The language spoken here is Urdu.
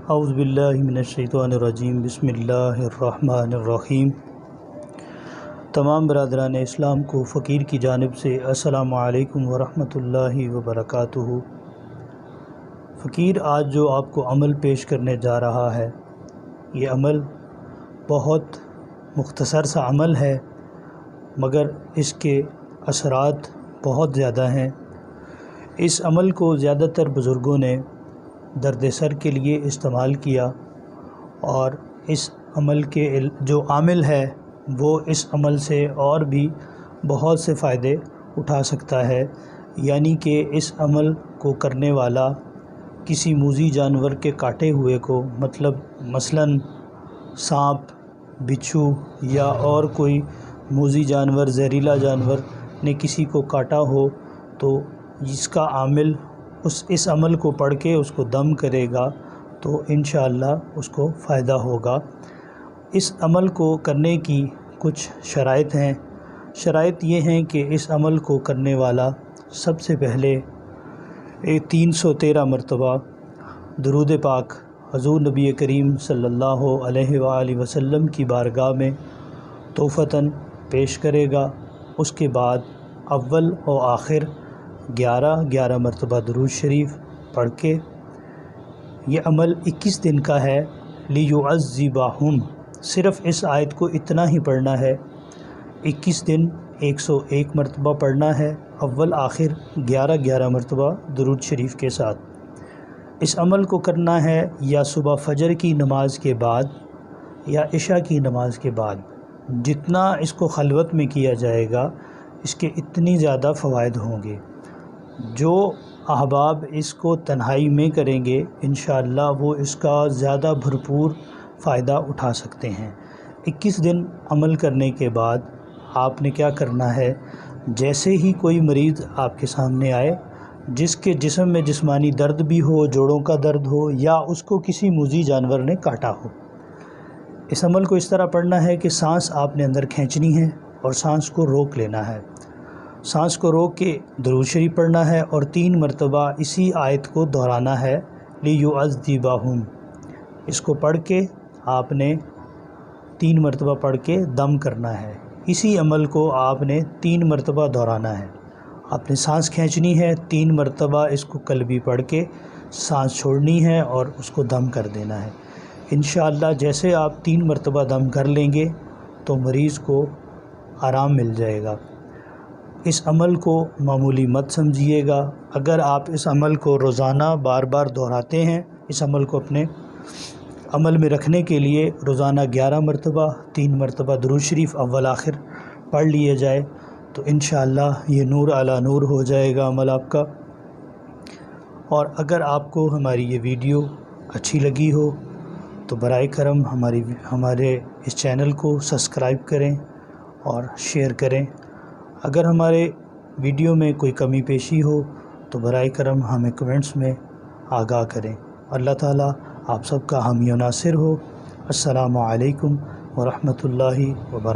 اعوذ باللہ من الشیطان الرجیم بسم اللہ الرحمن الرحیم۔ تمام برادران اسلام کو فقیر کی جانب سے السلام علیکم ورحمۃ اللہ وبرکاتہ۔ فقیر آج جو آپ کو عمل پیش کرنے جا رہا ہے، یہ عمل بہت مختصر سا عمل ہے، مگر اس کے اثرات بہت زیادہ ہیں۔ اس عمل کو زیادہ تر بزرگوں نے درد سر کے لیے استعمال کیا، اور اس عمل کے جو عامل ہے وہ اس عمل سے اور بھی بہت سے فائدے اٹھا سکتا ہے، یعنی کہ اس عمل کو کرنے والا کسی موذی جانور کے کاٹے ہوئے کو، مثلاً سانپ، بچھو یا اور کوئی موذی جانور، زہریلا جانور نے کسی کو کاٹا ہو، تو اس کا عامل اس عمل کو پڑھ کے اس کو دم کرے گا تو انشاءاللہ اس کو فائدہ ہوگا۔ اس عمل کو کرنے کی کچھ شرائط ہیں۔ شرائط یہ ہیں کہ اس عمل کو کرنے والا سب سے پہلے 313 مرتبہ درود پاک حضور نبی کریم صلی اللہ علیہ وآلہ وسلم کی بارگاہ میں تحفتاً پیش کرے گا۔ اس کے بعد اول و آخر 11 مرتبہ درود شریف پڑھ کے، یہ عمل 21 دن کا ہے۔ لیعذبہم، صرف اس آیت کو اتنا ہی پڑھنا ہے، 21 دن 101 مرتبہ پڑھنا ہے، اول آخر 11 مرتبہ درود شریف کے ساتھ۔ اس عمل کو کرنا ہے یا صبح فجر کی نماز کے بعد یا عشاء کی نماز کے بعد۔ جتنا اس کو خلوت میں کیا جائے گا، اس کے اتنی زیادہ فوائد ہوں گے۔ جو احباب اس کو تنہائی میں کریں گے، انشاءاللہ وہ اس کا زیادہ بھرپور فائدہ اٹھا سکتے ہیں۔ 21 دن عمل کرنے کے بعد آپ نے کیا کرنا ہے، جیسے ہی کوئی مریض آپ کے سامنے آئے جس کے جسم میں جسمانی درد بھی ہو، جوڑوں کا درد ہو، یا اس کو کسی موذی جانور نے کاٹا ہو، اس عمل کو اس طرح پڑھنا ہے کہ سانس آپ نے اندر کھینچنی ہے اور سانس کو روک لینا ہے۔ سانس کو روک کے درود شریف پڑھنا ہے اور 3 مرتبہ اسی آیت کو دہرانا ہے، لیعذبہم۔ اس کو پڑھ کے آپ نے 3 مرتبہ پڑھ کے دم کرنا ہے۔ اسی عمل کو آپ نے 3 مرتبہ دہرانا ہے۔ آپ نے سانس کھینچنی ہے، 3 مرتبہ اس کو قلبی پڑھ کے سانس چھوڑنی ہے اور اس کو دم کر دینا ہے۔ انشاءاللہ جیسے آپ 3 مرتبہ دم کر لیں گے تو مریض کو آرام مل جائے گا۔ اس عمل کو معمولی مت سمجھیے گا۔ اگر آپ اس عمل کو روزانہ بار بار دہراتے ہیں، اس عمل کو اپنے عمل میں رکھنے کے لیے روزانہ 11 مرتبہ 3 مرتبہ درود شریف اول آخر پڑھ لیے جائے تو انشاءاللہ یہ نور علی نور ہو جائے گا عمل آپ کا۔ اور اگر آپ کو ہماری یہ ویڈیو اچھی لگی ہو تو برائے کرم ہمارے اس چینل کو سبسکرائب کریں اور شیئر کریں۔ اگر ہمارے ویڈیو میں کوئی کمی پیشی ہو تو برائے کرم ہمیں کمنٹس میں آگاہ کریں۔ اللہ تعالیٰ آپ سب کا حامی و ناصر ہو۔ السلام علیکم ورحمۃ اللہ وبرکاتہ۔